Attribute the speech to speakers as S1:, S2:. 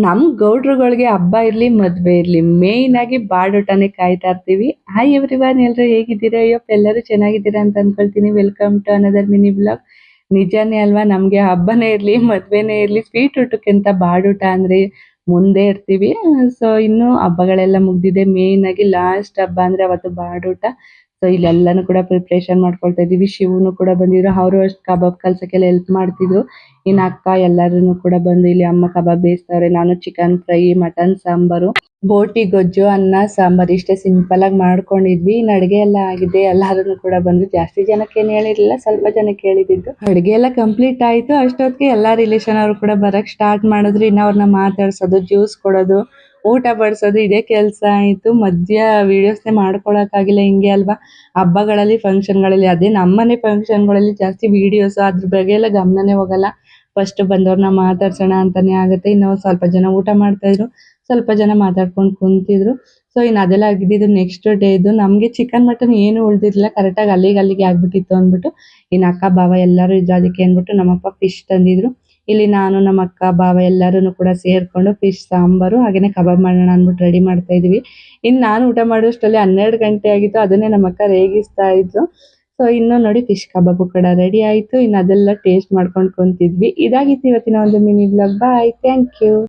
S1: ನಮ್ ಗೌಡ್ರುಗಳಿಗೆ ಹಬ್ಬ ಇರ್ಲಿ ಮದ್ವೆ ಇರ್ಲಿ ಮೇಯ್ನ್ ಆಗಿ ಬಾಡೂಟನೇ ಕಾಯ್ತಾ ಇರ್ತೀವಿ. ಹಾಯ್ ಎವ್ರಿವನ್, ಎಲ್ರು ಹೇಗಿದ್ದೀರಾ? ಅಯ್ಯಪ್ಪ ಎಲ್ಲರೂ ಚೆನ್ನಾಗಿದ್ದೀರಾ ಅಂತ ಅನ್ಕೊಳ್ತೀನಿ. Welcome to another mini blog. ನಿಜಾನೇ ಅಲ್ವಾ, ನಮ್ಗೆ ಹಬ್ಬನೇ ಇರ್ಲಿ ಮದ್ವೆನೇ ಇರ್ಲಿ ಸ್ವೀಟ್ ಊಟಕ್ಕಿಂತ ಬಾಡೂಟ ಅಂದ್ರೆ ಮುಂದೆ ಇರ್ತೀವಿ. ಸೊ ಇನ್ನು ಹಬ್ಬಗಳೆಲ್ಲ ಮುಗ್ದಿದೆ. ಮೇಯ್ನ್ ಆಗಿ ಲಾಸ್ಟ್ ಹಬ್ಬ ಅಂದ್ರೆ ಅವತ್ತು ಬಾಡೂಟ. ಸೊ ಇಲ್ಲೆಲ್ಲಾನು ಕೂಡ ಪ್ರಿಪ್ರೇಷನ್ ಮಾಡ್ಕೊಳ್ತಾ ಇದೀವಿ. ಶಿವನು ಕೂಡ ಬಂದಿದ್ರು, ಅವರು ಅಷ್ಟು ಕಬಾಬ್ ಕಲ್ಸಕ್ಕೆಲ್ಲ ಹೆಲ್ಪ್ ಮಾಡ್ತಿದ್ರು. ಇನ್ನು ಅಕ್ಕ ಎಲ್ಲರೂ ಕೂಡ ಬಂದು ಇಲ್ಲಿ ಅಮ್ಮ ಕಬಾಬ್ ಬೇಯಿಸ್ತಾವ್ರೆ. ನಾನು ಚಿಕನ್ ಫ್ರೈ, ಮಟನ್ ಸಾಂಬಾರು, ಬೋಟಿ ಗೊಜ್ಜು, ಅನ್ನ ಸಾಂಬಾರ್ ಇಷ್ಟೇ ಸಿಂಪಲ್ ಆಗಿ ಮಾಡ್ಕೊಂಡಿದ್ವಿ. ಇನ್ನು ಅಡುಗೆ ಎಲ್ಲ ಆಗಿದೆ. ಎಲ್ಲಾರು ಕೂಡ ಬಂದು, ಜಾಸ್ತಿ ಜನಕ್ಕೆ ಏನು ಹೇಳಿರ್ಲಿಲ್ಲ, ಸ್ವಲ್ಪ ಜನಕ್ಕೆ ಹೇಳಿದ್ದು. ಅಡುಗೆ ಎಲ್ಲ ಕಂಪ್ಲೀಟ್ ಆಯ್ತು. ಅಷ್ಟೊತ್ತಿಗೆ ಎಲ್ಲಾ ರಿಲೇಷನ್ ಅವರು ಕೂಡ ಬರಕ್ ಸ್ಟಾರ್ಟ್ ಮಾಡಿದ್ರು. ಇನ್ನು ಅವ್ರನ್ನ ಮಾತಾಡ್ಸೋದು, ಜ್ಯೂಸ್ ಕೊಡೋದು, ಊಟ ಬಡಿಸೋದು ಇದೇ ಕೆಲಸ ಆಯ್ತು. ಮಧ್ಯ ವಿಡಿಯೋಸ್ನೇ ಮಾಡ್ಕೊಳಕ್ಕಾಗಿಲ್ಲ. ಹಿಂಗೆ ಅಲ್ವಾ ಹಬ್ಬಗಳಲ್ಲಿ ಫಂಕ್ಷನ್ಗಳಲ್ಲಿ, ಅದೇ ನಮ್ಮನೆ ಫಂಕ್ಷನ್ಗಳಲ್ಲಿ ಜಾಸ್ತಿ ವಿಡಿಯೋಸ್ ಅದ್ರ ಬಗ್ಗೆ ಎಲ್ಲ ಗಮನನೇ ಹೋಗಲ್ಲ. ಫಸ್ಟ್ ಬಂದವ್ರನ್ನ ಮಾತಾಡ್ಸೋಣ ಅಂತಾನೆ ಆಗುತ್ತೆ. ಇನ್ನು ಸ್ವಲ್ಪ ಜನ ಊಟ ಮಾಡ್ತಾ ಇದ್ರು, ಸ್ವಲ್ಪ ಜನ ಮಾತಾಡ್ಕೊಂಡು ಕುಂತಿದ್ರು. ಸೊ ಇನ್ನು ಅದೆಲ್ಲ ಆಗಿದ್ದು ನೆಕ್ಸ್ಟ್ ಡೇ ಇದು. ನಮಗೆ ಚಿಕನ್ ಮಟನ್ ಏನು ಉಳ್ದಿರ್ಲಿಲ್ಲ, ಕರೆಕ್ಟಾಗಿ ಅಲ್ಲಿಗೆ ಆಗ್ಬಿಟ್ಟಿತ್ತು ಅಂದ್ಬಿಟ್ಟು ಇನ್ನು ಅಕ್ಕ ಬಾವ ಎಲ್ಲರೂ ಇದ್ರು. ಅದಕ್ಕೆ ಅಂದ್ಬಿಟ್ಟು ನಮ್ಮಪ್ಪ ಫಿಶ್ ತಂದಿದ್ರು. ಇಲ್ಲಿ ನಾನು ನಮ್ಮ ಅಕ್ಕ ಬಾವ ಎಲ್ಲರೂ ಕೂಡ ಸೇರ್ಕೊಂಡು ಫಿಶ್ ಸಾಂಬಾರು ಹಾಗೇನೆ ಕಬಾಬ್ ಮಾಡೋಣ ಅಂದ್ಬಿಟ್ಟು ರೆಡಿ ಮಾಡ್ತಾ ಇದೀವಿ. ಇನ್ನು ನಾನು ಊಟ ಮಾಡೋಷ್ಟರಲ್ಲಿ 12 ಗಂಟೆ ಆಗಿತ್ತು. ಅದನ್ನೇ ನಮ್ಮ ಅಕ್ಕ ರೇಗಿಸ್ತಾ ಇದ್ರು. ಸೊ ಇನ್ನು ನೋಡಿ ಫಿಶ್ ಕಬಾಬು ಕೂಡ ರೆಡಿ ಆಯ್ತು. ಇನ್ನು ಅದೆಲ್ಲ ಟೇಸ್ಟ್ ಮಾಡ್ಕೊಂಡು ಕುಂತಿದ್ವಿ. ಇದಾಗಿತ್ತು ಇವತ್ತಿನ ಒಂದು mini blog. Bye, thank you.